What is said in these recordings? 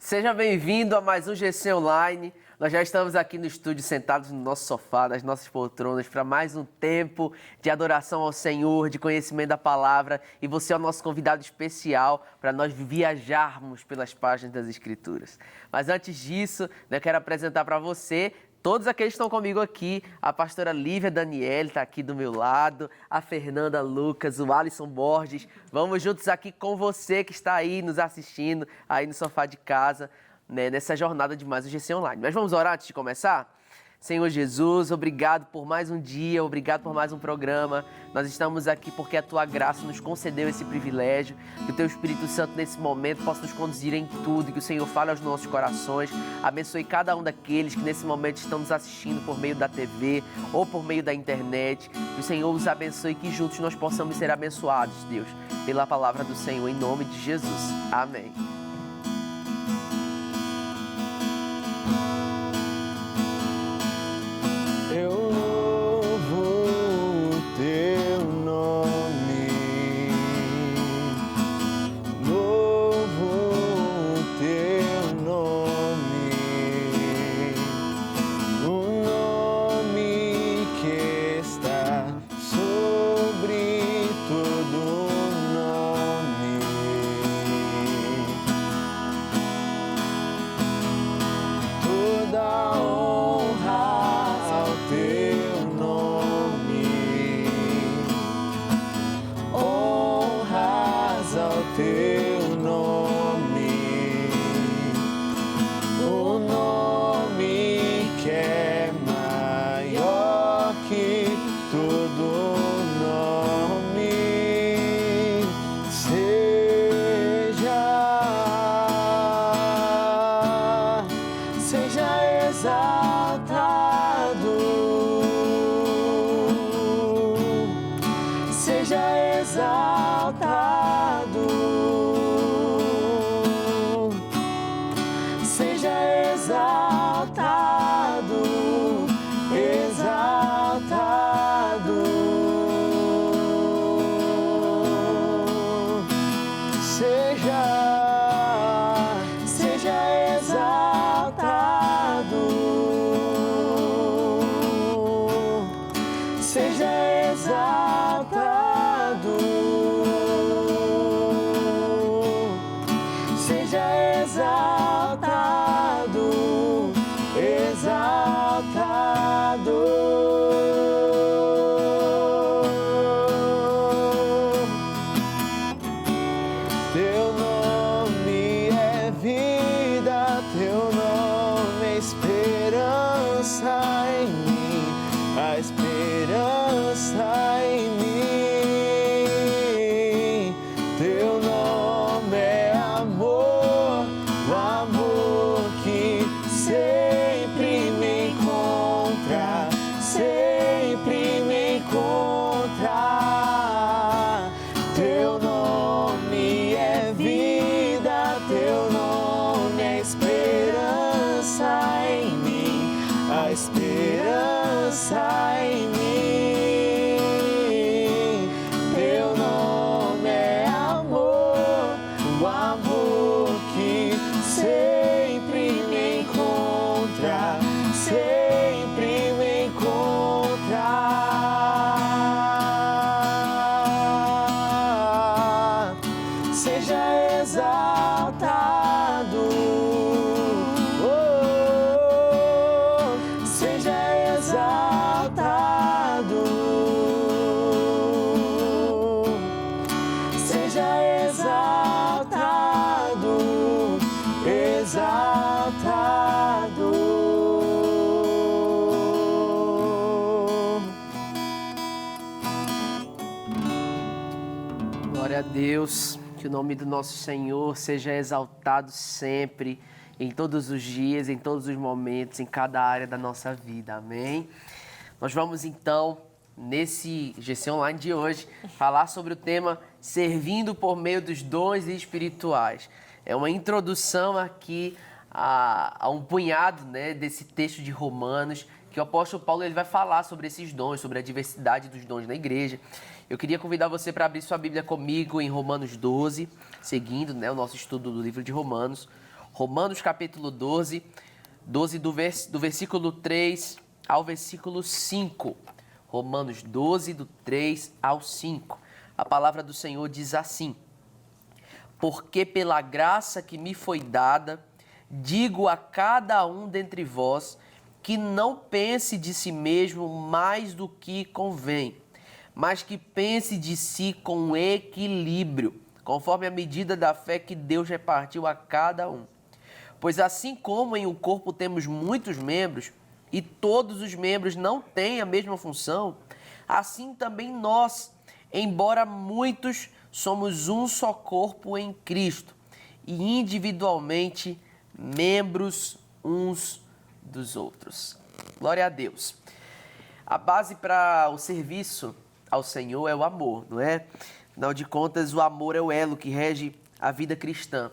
Seja bem-vindo a mais um GC Online. Nós já estamos aqui no estúdio, sentados no nosso sofá, nas nossas poltronas, para mais um tempo de adoração ao Senhor, de conhecimento da palavra. E você é o nosso convidado especial para nós viajarmos pelas páginas das Escrituras. Mas antes disso, eu quero apresentar para você todos aqueles que estão comigo aqui. A pastora Lívia Daniele está aqui do meu lado, a Fernanda Lucas, o Alisson Borges. Vamos juntos aqui com você que está aí nos assistindo, aí no sofá de casa, né, nessa jornada de mais um GC Online. Mas vamos orar antes de começar? Senhor Jesus, obrigado por mais um dia, obrigado por mais um programa. Nós estamos aqui porque a Tua graça nos concedeu esse privilégio, que o Teu Espírito Santo nesse momento possa nos conduzir em tudo, que o Senhor fale aos nossos corações, abençoe cada um daqueles que nesse momento estão nos assistindo por meio da TV ou por meio da internet, que o Senhor os abençoe e que juntos nós possamos ser abençoados, Deus, pela palavra do Senhor, em nome de Jesus. Amém. Eu louvo o teu nome, louvo o teu nome, o nome que está sobre todo nome. Toda honra teu nome, honras ao teu nome, o nome que é maior que todo nome, seja exaltado. Seja exaltado, seja exaltado, exaltado, seja exaltado, seja exaltado. Seja exaltado, exaltado. Teu nome é vida, teu nome é esperança em mim, a esperança em mim. Teu nome é amor, o amor que sempre me encontra, sempre me encontra. Teu nome é vida, teu nome é esperança em mim, a esperança em mim. Teu nome é amor, o amor que sempre me encontra, sempre me encontra. Seja exaltado, oh, seja exaltado, seja exaltado, exaltado. Glória a Deus, que o nome do nosso Senhor seja exaltado sempre, em todos os dias, em todos os momentos, em cada área da nossa vida, amém? Nós vamos então, nesse GC Online de hoje, falar sobre o tema Servindo por meio dos dons espirituais. É uma introdução aqui a um punhado, né, desse texto de Romanos, que o apóstolo Paulo ele vai falar sobre esses dons, sobre a diversidade dos dons na igreja. Eu queria convidar você para abrir sua Bíblia comigo em Romanos 12, seguindo, né, o nosso estudo do livro de Romanos. Romanos capítulo 12 do versículo 3 ao versículo 5. Romanos 12, do 3 ao 5. A palavra do Senhor diz assim: porque pela graça que me foi dada, digo a cada um dentre vós que não pense de si mesmo mais do que convém, mas que pense de si com equilíbrio, conforme a medida da fé que Deus repartiu a cada um. Pois assim como em um corpo temos muitos membros, e todos os membros não têm a mesma função, assim também nós, embora muitos, somos um só corpo em Cristo, e individualmente membros uns dos outros. Glória a Deus. A base para o serviço ao Senhor é o amor, não é? Afinal de contas, o amor é o elo que rege a vida cristã.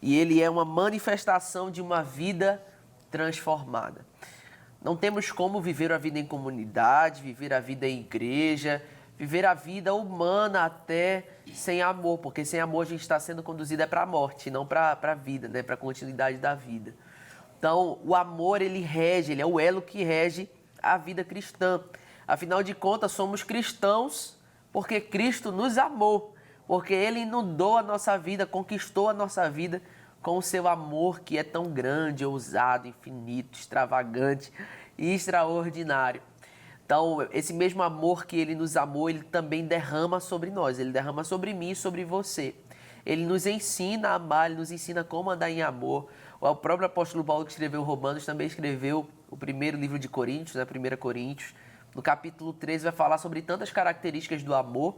E ele é uma manifestação de uma vida transformada. Não temos como viver a vida em comunidade, viver a vida em igreja, viver a vida humana até sem amor, porque sem amor a gente está sendo conduzido para a morte, não para a vida, né? Para a continuidade da vida. Então, o amor, ele rege, ele é o elo que rege a vida cristã. Afinal de contas, somos cristãos porque Cristo nos amou, porque Ele inundou a nossa vida, conquistou a nossa vida com o seu amor que é tão grande, ousado, infinito, extravagante e extraordinário. Então, esse mesmo amor que Ele nos amou, Ele também derrama sobre nós, Ele derrama sobre mim e sobre você. Ele nos ensina a amar, Ele nos ensina como andar em amor. O próprio apóstolo Paulo, que escreveu Romanos, também escreveu o primeiro livro de Coríntios, né, 1 Coríntios. No capítulo 13 vai falar sobre tantas características do amor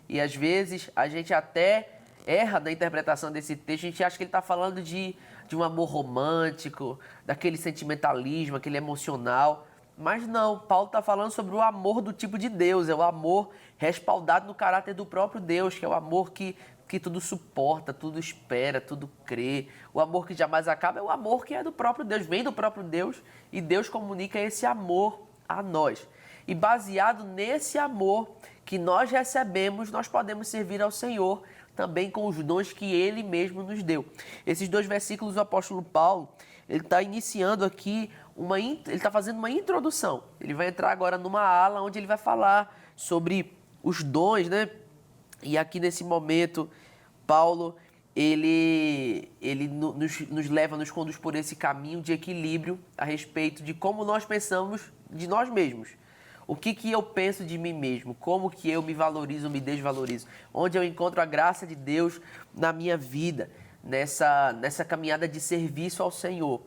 e às vezes a gente até erra na interpretação desse texto, a gente acha que ele está falando de um amor romântico, daquele sentimentalismo, aquele emocional, mas não, Paulo está falando sobre o amor do tipo de Deus, é o amor respaldado no caráter do próprio Deus, que é o amor que tudo suporta, tudo espera, tudo crê. O amor que jamais acaba é o amor que é do próprio Deus, vem do próprio Deus e Deus comunica esse amor a nós. E baseado nesse amor que nós recebemos, nós podemos servir ao Senhor também com os dons que Ele mesmo nos deu. Esses 2 versículos do apóstolo Paulo, ele está iniciando aqui, ele está fazendo uma introdução. Ele vai entrar agora numa ala onde ele vai falar sobre os dons, né? E aqui nesse momento, Paulo, ele nos leva, nos conduz por esse caminho de equilíbrio a respeito de como nós pensamos de nós mesmos. O que eu penso de mim mesmo? Como que eu me valorizo, me desvalorizo? Onde eu encontro a graça de Deus na minha vida, nessa caminhada de serviço ao Senhor?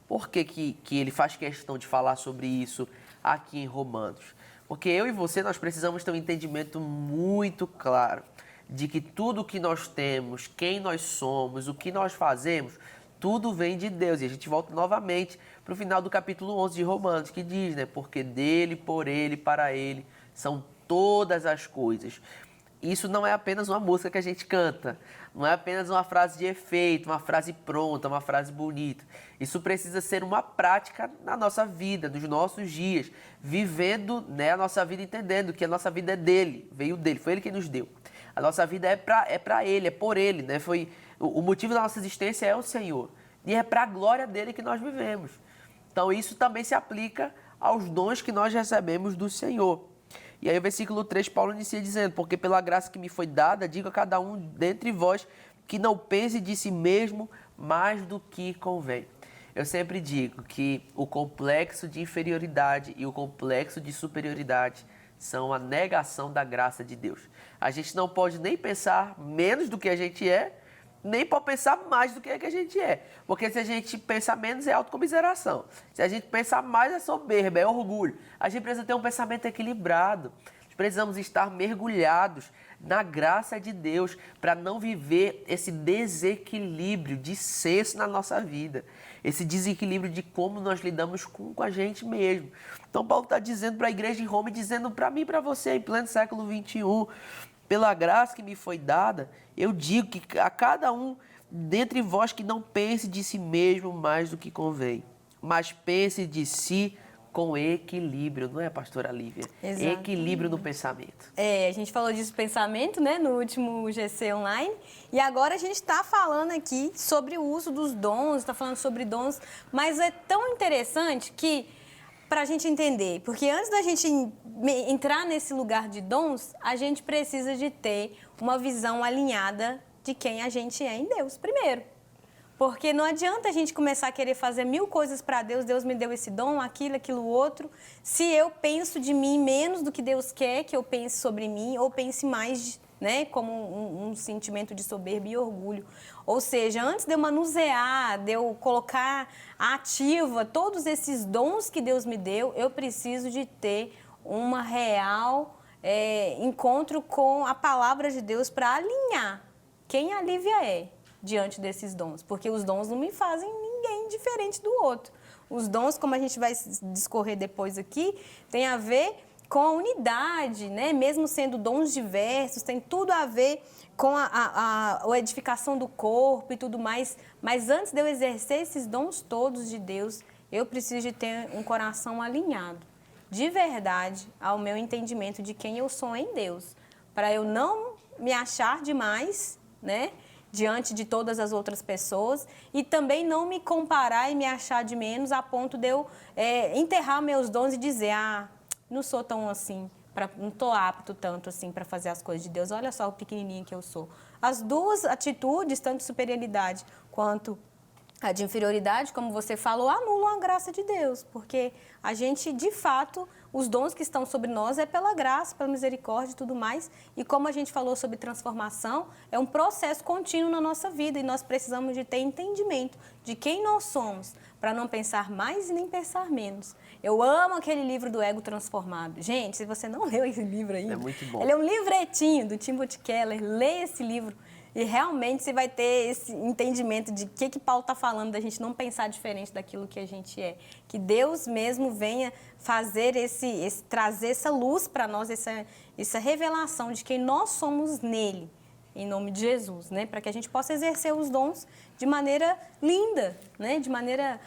Por que ele faz questão de falar sobre isso aqui em Romanos? Porque eu e você, nós precisamos ter um entendimento muito claro de que tudo que nós temos, quem nós somos, o que nós fazemos, tudo vem de Deus. E a gente volta novamente para o final do capítulo 11 de Romanos, que diz, né? Porque dele, por ele, para ele, são todas as coisas. Isso não é apenas uma música que a gente canta, não é apenas uma frase de efeito, uma frase pronta, uma frase bonita. Isso precisa ser uma prática na nossa vida, nos nossos dias, vivendo, né, a nossa vida, entendendo que a nossa vida é dele, veio dele, foi ele que nos deu. A nossa vida é para ele, é por ele, né? O motivo da nossa existência é o Senhor. E é para a glória dele que nós vivemos. Então isso também se aplica aos dons que nós recebemos do Senhor. E aí o versículo 3, Paulo inicia dizendo: porque pela graça que me foi dada, digo a cada um dentre vós que não pense de si mesmo mais do que convém. Eu sempre digo que o complexo de inferioridade e o complexo de superioridade são a negação da graça de Deus. A gente não pode nem pensar menos do que a gente é, nem pode pensar mais do que a gente é. Porque se a gente pensar menos é autocomiseração. Se a gente pensar mais é soberba, é orgulho. A gente precisa ter um pensamento equilibrado. Precisamos estar mergulhados na graça de Deus para não viver esse desequilíbrio de senso na nossa vida. Esse desequilíbrio de como nós lidamos com a gente mesmo. Então Paulo está dizendo para a igreja em Roma e dizendo para mim e para você em pleno século XXI, pela graça que me foi dada, eu digo que a cada um dentre vós que não pense de si mesmo mais do que convém, mas pense de si com equilíbrio, não é, pastora Lívia? Exatamente. Equilíbrio no pensamento. A gente falou disso pensamento, né, no último GC Online, e agora a gente está falando aqui sobre o uso dos dons, está falando sobre dons, mas é tão interessante que, para a gente entender, porque antes da gente entrar nesse lugar de dons, a gente precisa de ter uma visão alinhada de quem a gente é em Deus primeiro. Porque não adianta a gente começar a querer fazer 1000 coisas para Deus, Deus me deu esse dom, aquilo outro, se eu penso de mim menos do que Deus quer que eu pense sobre mim, ou pense mais, né, como um sentimento de soberba e orgulho. Ou seja, antes de eu manusear, de eu colocar ativa todos esses dons que Deus me deu, eu preciso de ter uma real encontro com a palavra de Deus para alinhar quem a Lívia é diante desses dons, porque os dons não me fazem ninguém diferente do outro. Os dons, como a gente vai discorrer depois aqui, tem a ver com a unidade, né? Mesmo sendo dons diversos, tem tudo a ver com a edificação do corpo e tudo mais. Mas antes de eu exercer esses dons todos de Deus, eu preciso de ter um coração alinhado, de verdade, ao meu entendimento de quem eu sou em Deus, para eu não me achar demais, né, diante de todas as outras pessoas, e também não me comparar e me achar de menos a ponto de eu enterrar meus dons e dizer, não sou tão assim, não estou apto tanto assim para fazer as coisas de Deus, olha só o pequenininho que eu sou. As duas atitudes, tanto de superioridade quanto a de inferioridade, como você falou, anulam a graça de Deus, porque a gente, de fato, os dons que estão sobre nós é pela graça, pela misericórdia e tudo mais, e como a gente falou sobre transformação, é um processo contínuo na nossa vida, e nós precisamos de ter entendimento de quem nós somos, para não pensar mais e nem pensar menos. Eu amo aquele livro do Ego Transformado. Gente, se você não leu esse livro ainda, é muito bom. Ele é um livretinho do Timothy Keller, lê esse livro, e realmente você vai ter esse entendimento de que Paulo está falando, da gente não pensar diferente daquilo que a gente é. Que Deus mesmo venha fazer trazer essa luz para nós, essa revelação de quem nós somos nele, em nome de Jesus, né? Para que a gente possa exercer os dons de maneira linda, né? De maneira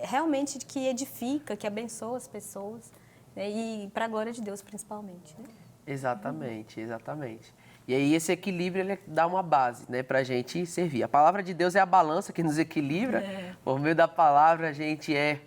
realmente que edifica, que abençoa as pessoas, né? E para a glória de Deus, principalmente, né? Exatamente, exatamente. E aí esse equilíbrio, ele dá uma base, né, para a gente servir. A palavra de Deus é a balança que nos equilibra. Por meio da palavra a gente é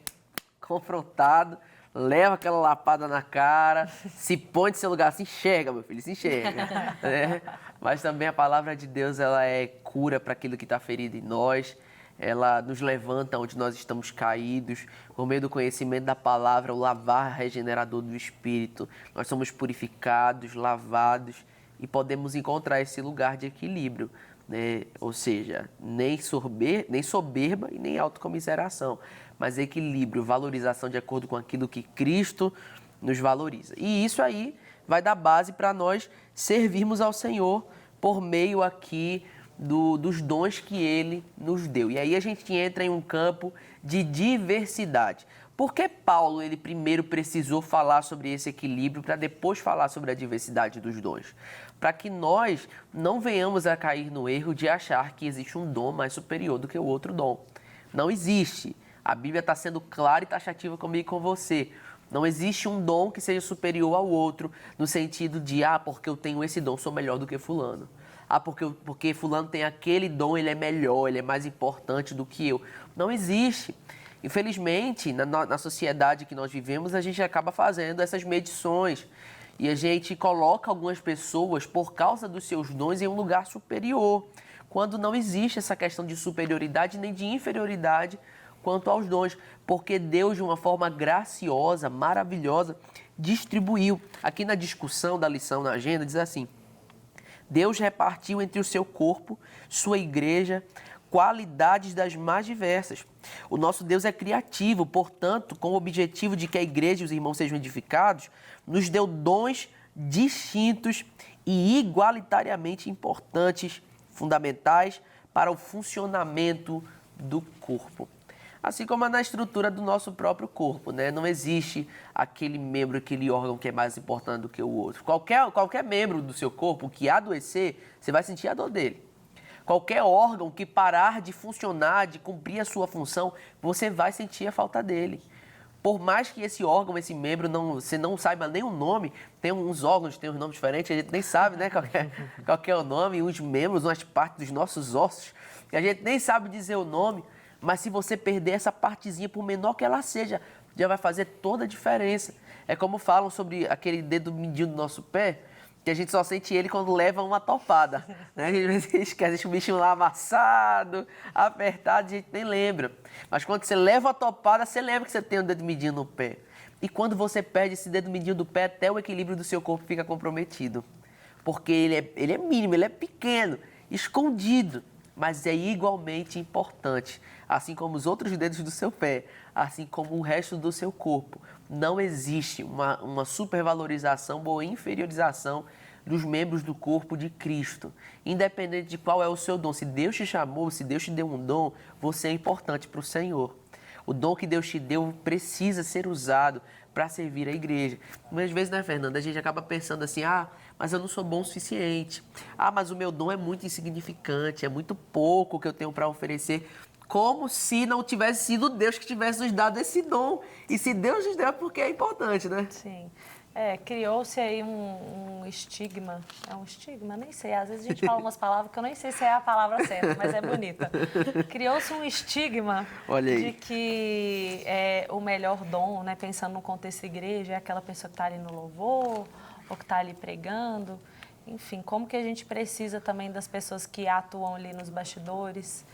confrontado, leva aquela lapada na cara, se põe de seu lugar, se enxerga, meu filho, se enxerga. Né? Mas também a palavra de Deus, ela é cura para aquilo que está ferido em nós. Ela nos levanta onde nós estamos caídos, por meio do conhecimento da palavra, o lavar regenerador do Espírito. Nós somos purificados, lavados e podemos encontrar esse lugar de equilíbrio, né? Ou seja, nem soberba e nem autocomiseração, mas equilíbrio, valorização de acordo com aquilo que Cristo nos valoriza. E isso aí vai dar base para nós servirmos ao Senhor por meio aqui dos dons que Ele nos deu. E aí a gente entra em um campo de diversidade. Por que Paulo, ele primeiro precisou falar sobre esse equilíbrio para depois falar sobre a diversidade dos dons? Para que nós não venhamos a cair no erro de achar que existe um dom mais superior do que o outro dom. Não existe. A Bíblia está sendo clara e taxativa comigo e com você. Não existe um dom que seja superior ao outro, no sentido de, porque eu tenho esse dom, sou melhor do que fulano. Porque fulano tem aquele dom, ele é melhor, ele é mais importante do que eu. Não existe. Infelizmente, na sociedade que nós vivemos, a gente acaba fazendo essas medições e a gente coloca algumas pessoas, por causa dos seus dons, em um lugar superior, quando não existe essa questão de superioridade nem de inferioridade quanto aos dons, porque Deus, de uma forma graciosa, maravilhosa, distribuiu. Aqui na discussão da lição na agenda, diz assim: Deus repartiu entre o seu corpo, sua igreja, qualidades das mais diversas. O nosso Deus é criativo, portanto, com o objetivo de que a igreja e os irmãos sejam edificados, nos deu dons distintos e igualitariamente importantes, fundamentais para o funcionamento do corpo. Assim como na estrutura do nosso próprio corpo, né? Não existe aquele membro, aquele órgão que é mais importante do que o outro. Qualquer membro do seu corpo que adoecer, você vai sentir a dor dele. Qualquer órgão que parar de funcionar, de cumprir a sua função, você vai sentir a falta dele. Por mais que esse órgão, esse membro, você não saiba nem o nome, tem uns órgãos, tem uns nomes diferentes, a gente nem sabe, né, qual que é o nome, uns membros, umas partes dos nossos ossos, que a gente nem sabe dizer o nome, mas se você perder essa partezinha, por menor que ela seja, já vai fazer toda a diferença. É como falam sobre aquele dedo mindinho do nosso pé, que a gente só sente ele quando leva uma topada, né? A gente esquece o bichinho lá amassado, apertado, a gente nem lembra. Mas quando você leva a topada, você lembra que você tem um dedo mindinho no pé. E quando você perde esse dedo mindinho do pé, até o equilíbrio do seu corpo fica comprometido. Porque ele é mínimo, ele é pequeno, escondido, mas é igualmente importante. Assim como os outros dedos do seu pé, assim como o resto do seu corpo. Não existe uma supervalorização ou inferiorização dos membros do corpo de Cristo. Independente de qual é o seu dom. Se Deus te chamou, se Deus te deu um dom, você é importante para o Senhor. O dom que Deus te deu precisa ser usado para servir a igreja. Muitas vezes, né, Fernanda, a gente acaba pensando assim, mas eu não sou bom o suficiente. Mas o meu dom é muito insignificante, é muito pouco que eu tenho para oferecer. Como se não tivesse sido Deus que tivesse nos dado esse dom. E se Deus nos deu é porque é importante, né? Sim. Criou-se aí um estigma. É um estigma? Nem sei. Às vezes a gente fala umas palavras que eu nem sei se é a palavra certa, mas é bonita. Criou-se um estigma de que o melhor dom, né, pensando no contexto da igreja, é aquela pessoa que está ali no louvor, ou que está ali pregando. Enfim, como que a gente precisa também das pessoas que atuam ali nos bastidores,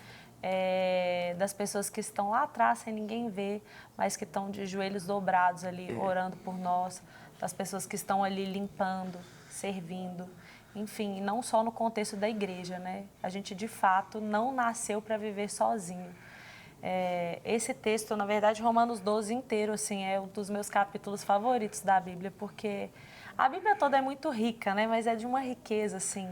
das pessoas que estão lá atrás sem ninguém ver, mas que estão de joelhos dobrados ali, orando por nós, das pessoas que estão ali limpando, servindo, enfim, não só no contexto da igreja, né? A gente, de fato, não nasceu para viver sozinho. Esse texto, na verdade, Romanos 12 inteiro, assim, é um dos meus capítulos favoritos da Bíblia, porque a Bíblia toda é muito rica, né? Mas é de uma riqueza, assim.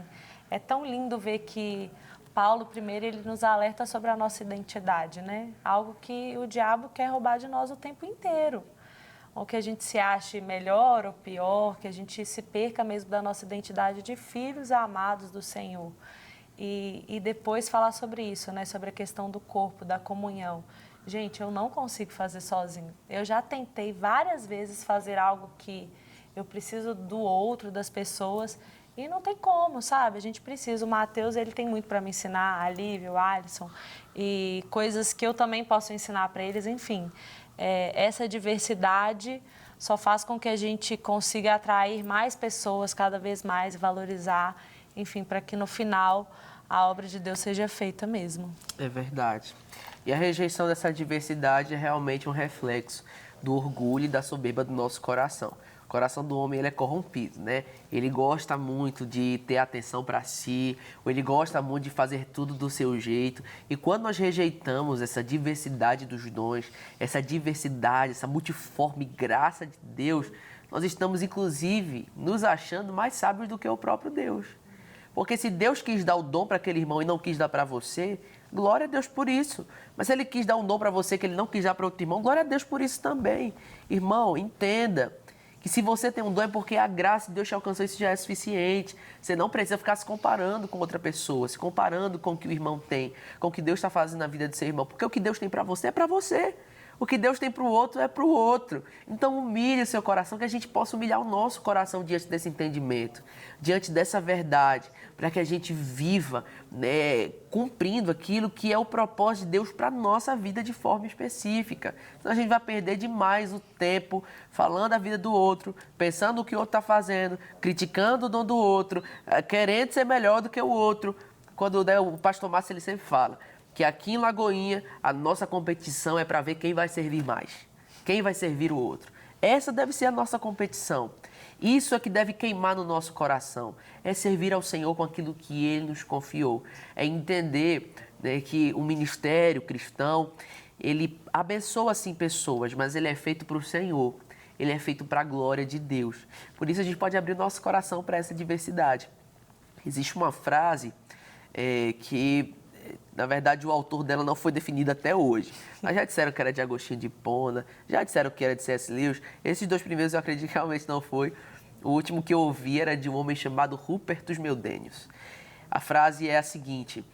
É tão lindo ver que Paulo, primeiro, ele nos alerta sobre a nossa identidade, né? Algo que o diabo quer roubar de nós o tempo inteiro. Ou que a gente se ache melhor ou pior, que a gente se perca mesmo da nossa identidade de filhos amados do Senhor. E depois falar sobre isso, né? Sobre a questão do corpo, da comunhão. Gente, eu não consigo fazer sozinho. Eu já tentei várias vezes fazer algo que eu preciso do outro, das pessoas, e não tem como, sabe? A gente precisa. O Matheus, ele tem muito para me ensinar, a Lívia, o Alisson, e coisas que eu também posso ensinar para eles, enfim. Essa diversidade só faz com que a gente consiga atrair mais pessoas cada vez mais, valorizar, enfim, para que no final a obra de Deus seja feita mesmo. É verdade. E a rejeição dessa diversidade é realmente um reflexo do orgulho e da soberba do nosso coração. O coração do homem, ele é corrompido, né? Ele gosta muito de ter atenção para si, ou ele gosta muito de fazer tudo do seu jeito. E quando nós rejeitamos essa diversidade dos dons, essa diversidade, essa multiforme graça de Deus, nós estamos, inclusive, nos achando mais sábios do que o próprio Deus. Porque se Deus quis dar o dom para aquele irmão e não quis dar para você, glória a Deus por isso. Mas se Ele quis dar um dom para você que Ele não quis dar para outro irmão, glória a Deus por isso também. Irmão, entenda que se você tem um dom é porque a graça de Deus te alcançou, isso já é suficiente. Você não precisa ficar se comparando com outra pessoa, se comparando com o que o irmão tem, com o que Deus está fazendo na vida do seu irmão. Porque o que Deus tem para você é para você. O que Deus tem para o outro é para o outro. Então humilhe o seu coração, que a gente possa humilhar o nosso coração diante desse entendimento, diante dessa verdade, para que a gente viva, né, cumprindo aquilo que é o propósito de Deus para a nossa vida de forma específica. Senão a gente vai perder demais o tempo falando a vida do outro, pensando o que o outro está fazendo, criticando o dom do outro, querendo ser melhor do que o outro. Quando, né, o pastor Márcio, ele sempre fala que aqui em Lagoinha a nossa competição é para ver quem vai servir mais, quem vai servir o outro. Essa deve ser a nossa competição. Isso é que deve queimar no nosso coração, é servir ao Senhor com aquilo que Ele nos confiou. É entender, né, que o ministério cristão, ele abençoa sim pessoas, mas ele é feito para o Senhor, ele é feito para a glória de Deus. Por isso a gente pode abrir o nosso coração para essa diversidade. Existe uma frase que, na verdade, o autor dela não foi definido até hoje. Mas já disseram que era de Agostinho de Hipona, já disseram que era de C.S. Lewis. Esses dois primeiros eu acredito que realmente não foi. O último que eu ouvi era de um homem chamado Rupertus Meldenius. A frase é a seguinte: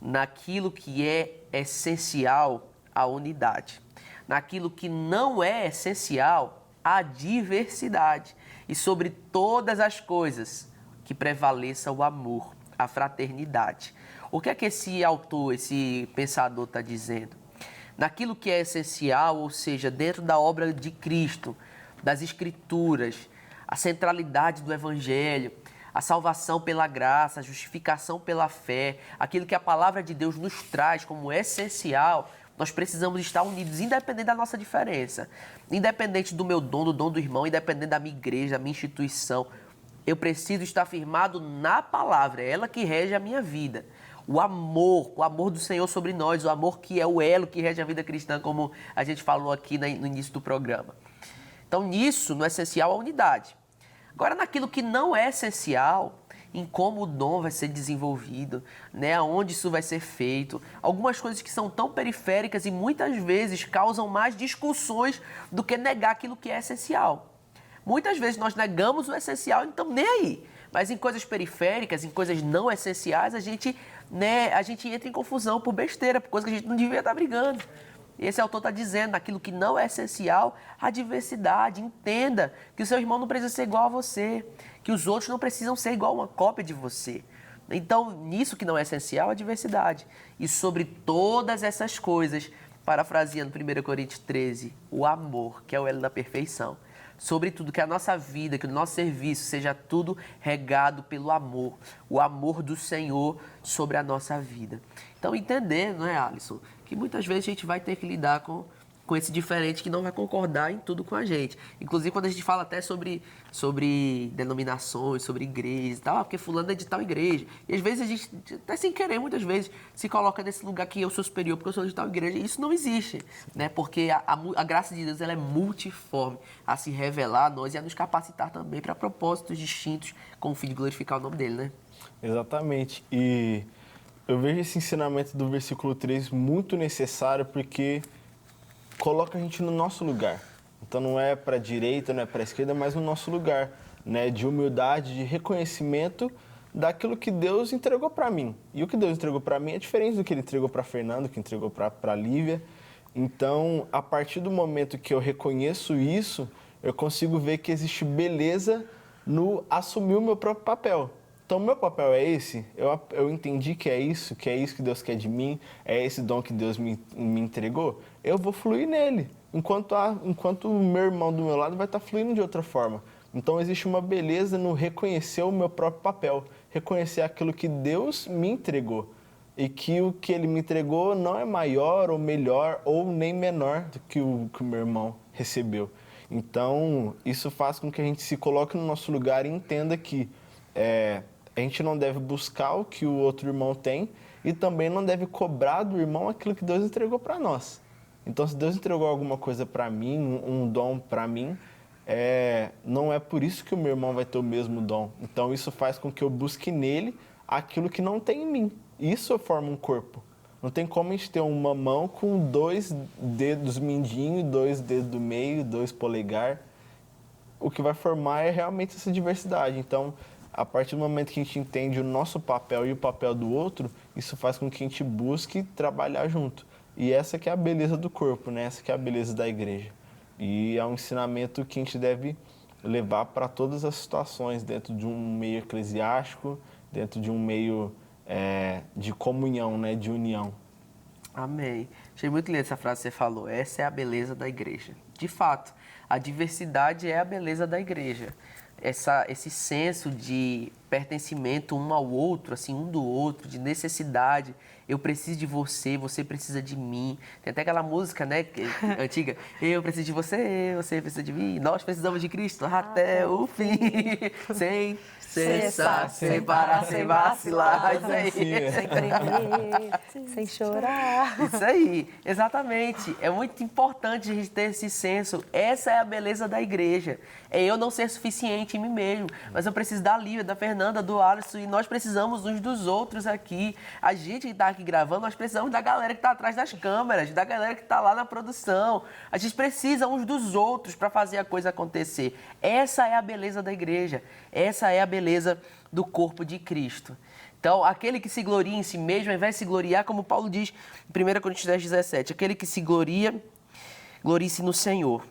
naquilo que é essencial, a unidade. naquilo que não é essencial, a diversidade. E sobre todas as coisas, que prevaleça o amor, a fraternidade. O que é que esse autor, esse pensador está dizendo? Naquilo que é essencial, ou seja, dentro da obra de Cristo, das Escrituras, a centralidade do Evangelho, a salvação pela graça, a justificação pela fé, aquilo que a palavra de Deus nos traz como essencial, nós precisamos estar unidos, independente da nossa diferença, independente do meu dom, do dom do irmão, independente da minha igreja, da minha instituição. Eu preciso estar firmado na palavra, é ela que rege a minha vida. O amor do Senhor sobre nós, o amor que é o elo que rege a vida cristã, como a gente falou aqui no início do programa. Então, nisso, no essencial, a unidade. Agora, naquilo que não é essencial, em como o dom vai ser desenvolvido, né, onde isso vai ser feito, algumas coisas que são tão periféricas e muitas vezes causam mais discussões do que negar aquilo que é essencial. Muitas vezes nós negamos o essencial, então nem aí. Mas em coisas periféricas, em coisas não essenciais, a gente entra em confusão por besteira, por coisa que a gente não devia estar brigando. Esse autor está dizendo, naquilo que não é essencial, a diversidade. Entenda que o seu irmão não precisa ser igual a você, que os outros não precisam ser igual a uma cópia de você. Então, nisso que não é essencial, a diversidade. E sobre todas essas coisas, parafraseando 1 Coríntios 13, o amor, que é o elo da perfeição. Sobretudo que a nossa vida, que o nosso serviço seja tudo regado pelo amor, o amor do Senhor sobre a nossa vida. Então, entender, não é, Alisson, que muitas vezes a gente vai ter que lidar com esse diferente que não vai concordar em tudo com a gente. Inclusive, quando a gente fala até sobre denominações, sobre igrejas e tal, porque fulano é de tal igreja. E às vezes a gente, até sem querer, muitas vezes, se coloca nesse lugar que eu sou superior porque eu sou de tal igreja. E isso não existe, né? Porque a graça de Deus, ela é multiforme a se revelar a nós e a nos capacitar também para propósitos distintos com o fim de glorificar o nome dele, né? Exatamente. E eu vejo esse ensinamento do versículo 3 muito necessário porque coloca a gente no nosso lugar. Então não é para a direita, não é para a esquerda, mas no nosso lugar, né? De humildade, de reconhecimento daquilo que Deus entregou para mim. E o que Deus entregou para mim é diferente do que Ele entregou para Fernando, que entregou para a Lívia. Então, a partir do momento que eu reconheço isso, eu consigo ver que existe beleza no assumir o meu próprio papel. Então, meu papel é esse, eu entendi que é isso que Deus quer de mim, é esse dom que Deus me entregou, eu vou fluir nele, enquanto o meu irmão do meu lado vai estar fluindo de outra forma. Então, existe uma beleza no reconhecer o meu próprio papel, reconhecer aquilo que Deus me entregou e que o que Ele me entregou não é maior ou melhor ou nem menor do que o meu irmão recebeu. Então, isso faz com que a gente se coloque no nosso lugar e entenda que a gente não deve buscar o que o outro irmão tem e também não deve cobrar do irmão aquilo que Deus entregou para nós. Então, se Deus entregou alguma coisa para mim, um dom para mim, não é por isso que o meu irmão vai ter o mesmo dom. Então, isso faz com que eu busque nele aquilo que não tem em mim. Isso forma um corpo. Não tem como a gente ter uma mão com 2 dedos mindinho, 2 dedos do meio, 2 polegar. O que vai formar é realmente essa diversidade. Então, a partir do momento que a gente entende o nosso papel e o papel do outro, isso faz com que a gente busque trabalhar junto. E essa que é a beleza do corpo, né? Essa que é a beleza da igreja. E é um ensinamento que a gente deve levar para todas as situações, dentro de um meio eclesiástico, dentro de um meio de comunhão, né? De união. Amém. Achei muito linda essa frase que você falou. Essa é a beleza da igreja. De fato, a diversidade é a beleza da igreja. Esse senso de pertencimento um ao outro, assim, um do outro, de necessidade. Eu preciso de você, você precisa de mim. Tem até aquela música, né, antiga. Eu preciso de você precisa de mim. Nós precisamos de Cristo até o fim. Sem cessar, sem parar, sem vacilar. Isso aí. Sem tremer, sem chorar. Isso aí, exatamente. É muito importante a gente ter esse senso. Essa é a beleza da igreja. É eu não ser suficiente em mim mesmo, mas eu preciso da Lívia, da Fernanda, do Alisson, e nós precisamos uns dos outros aqui. A gente que está aqui gravando, nós precisamos da galera que está atrás das câmeras, da galera que está lá na produção. A gente precisa uns dos outros para fazer a coisa acontecer. Essa é a beleza da igreja. Essa é a beleza do corpo de Cristo. Então, aquele que se gloria em si mesmo, ao invés de se gloriar, como Paulo diz em 1 Coríntios 10, 17, aquele que se gloria, Glorie-se no Senhor.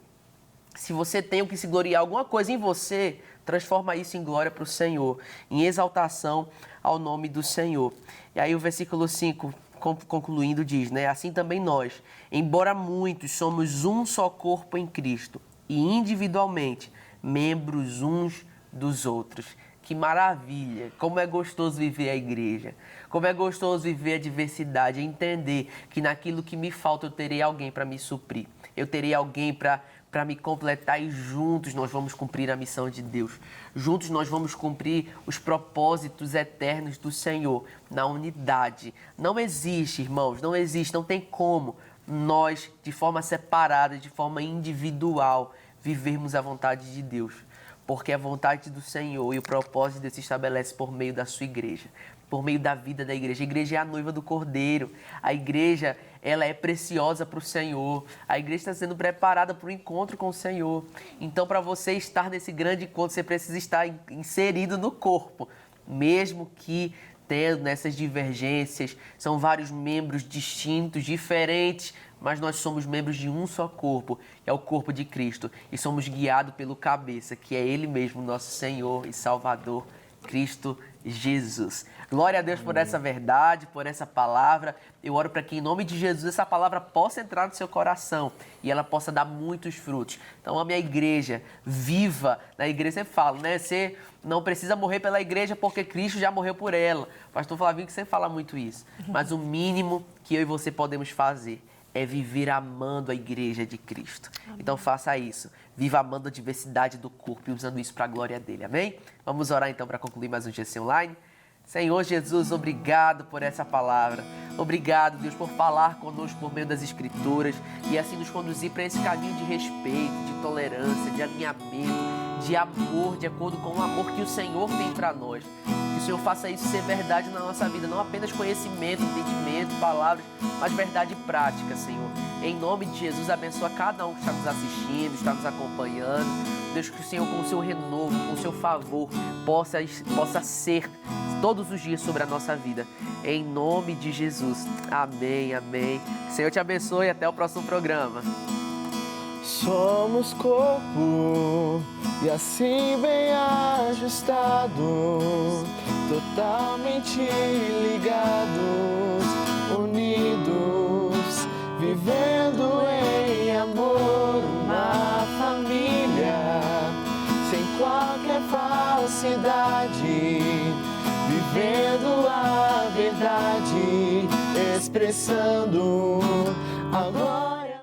Se você tem o que se gloriar alguma coisa em você, transforma isso em glória para o Senhor, em exaltação ao nome do Senhor. E aí o versículo 5, concluindo, diz, né? Assim também nós, embora muitos, somos um só corpo em Cristo e individualmente membros uns dos outros. Que maravilha! Como é gostoso viver a igreja. Como é gostoso viver a diversidade, entender que naquilo que me falta eu terei alguém para me suprir. Eu terei alguém para me completar e juntos nós vamos cumprir a missão de Deus. Juntos nós vamos cumprir os propósitos eternos do Senhor na unidade. Não existe, irmãos, não existe, não tem como nós, de forma separada, de forma individual, vivermos a vontade de Deus. Porque a vontade do Senhor e o propósito de Deus se estabelece por meio da sua igreja, por meio da vida da igreja. A igreja é a noiva do Cordeiro. A igreja, ela é preciosa para o Senhor. A igreja está sendo preparada para o encontro com o Senhor. Então, para você estar nesse grande encontro, você precisa estar inserido no corpo. Mesmo que tendo nessas divergências, são vários membros distintos, diferentes, mas nós somos membros de um só corpo, que é o corpo de Cristo. E somos guiados pelo cabeça, que é Ele mesmo, nosso Senhor e Salvador, Cristo Jesus. Glória a Deus por essa verdade, por essa palavra. Eu oro para que, em nome de Jesus, essa palavra possa entrar no seu coração e ela possa dar muitos frutos. Então, a minha igreja, viva. Na igreja eu falo, né? Você não precisa morrer pela igreja porque Cristo já morreu por ela. Pastor Flavinho que sempre fala muito isso. Mas o mínimo que eu e você podemos fazer é viver amando a igreja de Cristo. Amém. Então faça isso. Viva amando a diversidade do corpo e usando isso para a glória dele. Amém? Vamos orar então para concluir mais um GC Online. Senhor Jesus, obrigado por essa palavra. Obrigado, Deus, por falar conosco por meio das Escrituras e assim nos conduzir para esse caminho de respeito, de tolerância, de alinhamento, de amor, de acordo com o amor que o Senhor tem para nós. Que o Senhor faça isso ser verdade na nossa vida, não apenas conhecimento, entendimento, palavras, mas verdade prática, Senhor. Em nome de Jesus, abençoa cada um que está nos assistindo, está nos acompanhando. Deus, que o Senhor, com o seu renovo, com o seu favor, possa ser todos os dias sobre a nossa vida. Em nome de Jesus. Amém, amém. Senhor te abençoe e até o próximo programa. Somos corpo e assim bem ajustados, totalmente ligados, unidos, vivendo em amor, uma família, sem qualquer falsidade, vivendo a verdade, expressando a glória